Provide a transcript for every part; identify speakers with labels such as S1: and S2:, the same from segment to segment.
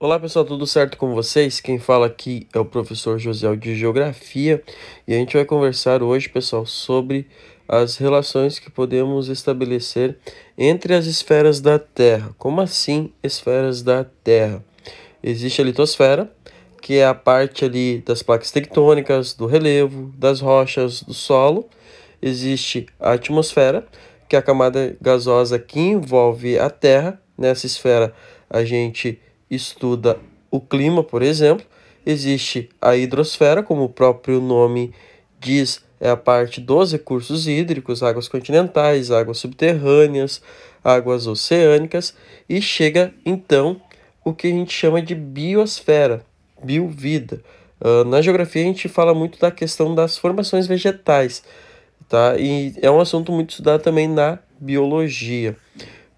S1: Olá pessoal, tudo certo com vocês? Quem fala aqui é o professor Josiel de Geografia e a gente vai conversar hoje, pessoal, sobre as relações que podemos estabelecer entre as esferas da Terra. Como assim esferas da Terra? Existe a litosfera, que é a parte ali das placas tectônicas, do relevo, das rochas, do solo. Existe a atmosfera, que é a camada gasosa que envolve a Terra. Nessa esfera a gente estuda o clima, por exemplo. Existe a hidrosfera, como o próprio nome diz, é a parte dos recursos hídricos, águas continentais, águas subterrâneas, águas oceânicas, e chega então o que a gente chama de biosfera, biovida. Na geografia a gente fala muito da questão das formações vegetais, tá? E é um assunto muito estudado também na biologia.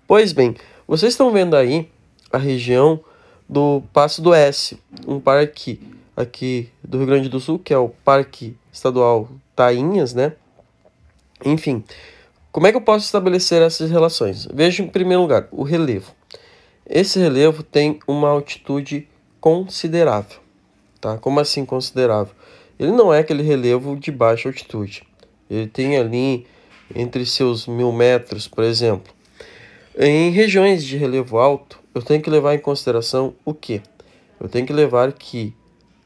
S1: Pois bem, vocês estão vendo aí a região do Passo do Oeste, um parque aqui do Rio Grande do Sul, que é o Parque Estadual Tainhas, né? Enfim, como é que eu posso estabelecer essas relações? Veja em primeiro lugar o relevo. Esse relevo tem uma altitude considerável, tá? Como assim considerável? Ele não é aquele relevo de baixa altitude. Ele tem ali entre seus 1.000 metros, por exemplo. Em regiões de relevo alto, eu tenho que levar em consideração o quê? Eu tenho que levar que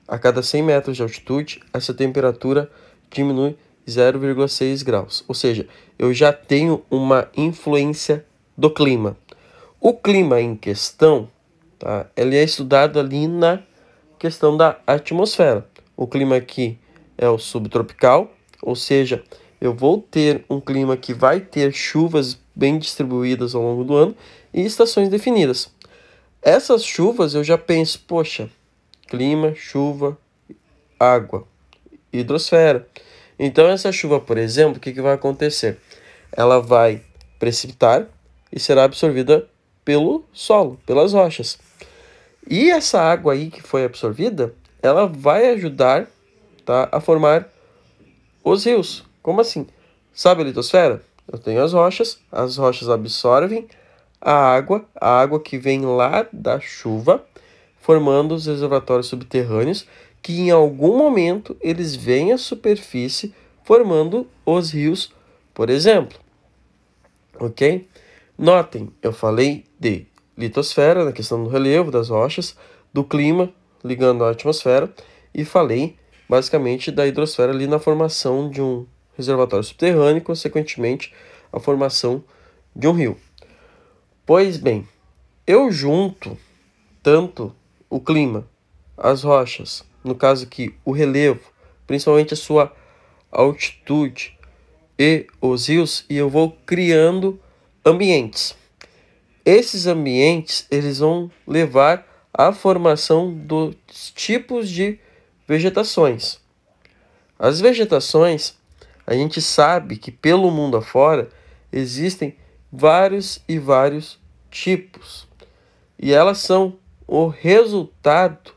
S1: a cada 100 metros de altitude, essa temperatura diminui 0,6 graus. Ou seja, eu já tenho uma influência do clima. O clima em questão, tá? Ele é estudado ali na questão da atmosfera. O clima aqui é o subtropical, ou seja, eu vou ter um clima que vai ter chuvas bem distribuídas ao longo do ano e estações definidas. Essas chuvas eu já penso, poxa, clima, chuva, água, hidrosfera. Então essa chuva, por exemplo, o que vai acontecer? Ela vai precipitar e será absorvida pelo solo, pelas rochas. E essa água aí que foi absorvida, ela vai ajudar, tá, a formar os rios. Como assim? Sabe a litosfera? Eu tenho as rochas absorvem a água que vem lá da chuva, formando os reservatórios subterrâneos, que em algum momento eles vêm à superfície, formando os rios, por exemplo. Ok? Notem, eu falei de litosfera, na questão do relevo das rochas, do clima, ligando à atmosfera, e falei basicamente da hidrosfera ali na formação de um reservatório subterrâneo, consequentemente a formação de um rio. Pois bem, eu junto tanto o clima, as rochas, no caso aqui o relevo, principalmente a sua altitude e os rios, e eu vou criando ambientes. Esses ambientes eles vão levar à formação dos tipos de vegetações. As vegetações, a gente sabe que pelo mundo afora existem vários e vários tipos. E elas são o resultado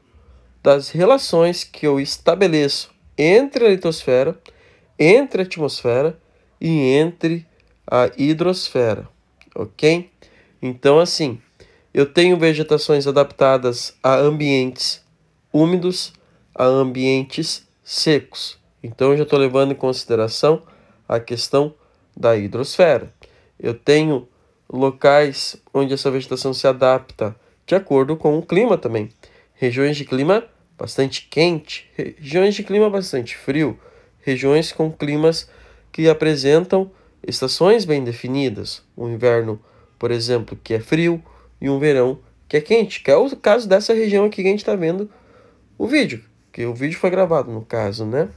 S1: das relações que eu estabeleço entre a litosfera, entre a atmosfera e entre a hidrosfera, ok? Então, assim, eu tenho vegetações adaptadas a ambientes úmidos, a ambientes secos. Então, eu já estou levando em consideração a questão da hidrosfera. Eu tenho locais onde essa vegetação se adapta de acordo com o clima também. Regiões de clima bastante quente, regiões de clima bastante frio, regiões com climas que apresentam estações bem definidas. O inverno, por exemplo, que é frio, e um verão que é quente, que é o caso dessa região aqui que a gente está vendo o vídeo, que o vídeo foi gravado no caso, né?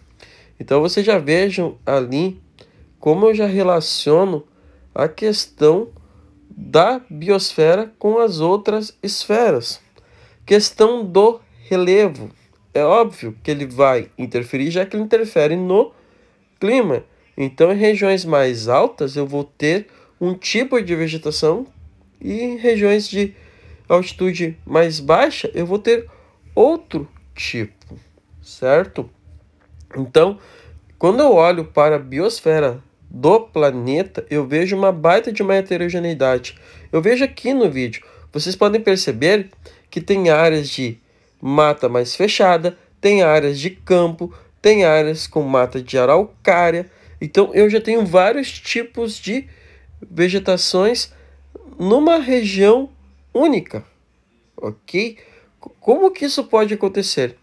S1: Então vocês já vejam ali como eu já relaciono a questão da biosfera com as outras esferas. Questão do relevo. É óbvio que ele vai interferir, já que ele interfere no clima. Então, em regiões mais altas, eu vou ter um tipo de vegetação e em regiões de altitude mais baixa, eu vou ter outro tipo, certo? Então, quando eu olho para a biosfera do planeta, eu vejo uma baita de uma heterogeneidade. Eu vejo aqui no vídeo, vocês podem perceber que tem áreas de mata mais fechada, tem áreas de campo, tem áreas com mata de araucária. Então eu já tenho vários tipos de vegetações numa região única, ok? Como que isso pode acontecer?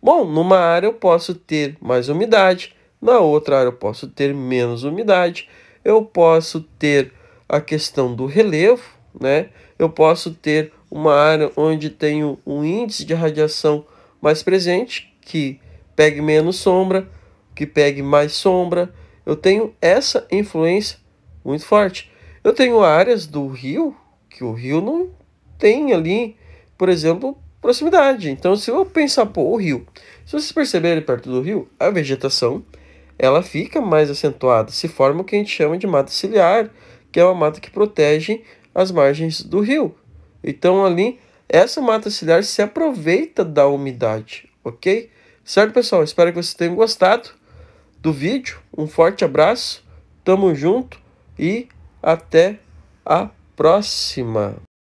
S1: Bom, numa área eu posso ter mais umidade, na outra área eu posso ter menos umidade, eu posso ter a questão do relevo, né? Eu posso ter uma área onde tenho um índice de radiação mais presente, que pegue menos sombra, que pegue mais sombra. Eu tenho essa influência muito forte. Eu tenho áreas do rio que o rio não tem ali, por exemplo, proximidade. Então, se eu pensar, pô, o rio, se vocês perceberem perto do rio, a vegetação ela fica mais acentuada, se forma o que a gente chama de mata ciliar, que é uma mata que protege as margens do rio. Então, ali, essa mata ciliar se aproveita da umidade, ok? Certo, pessoal? Espero que vocês tenham gostado do vídeo. Um forte abraço, tamo junto e até a próxima.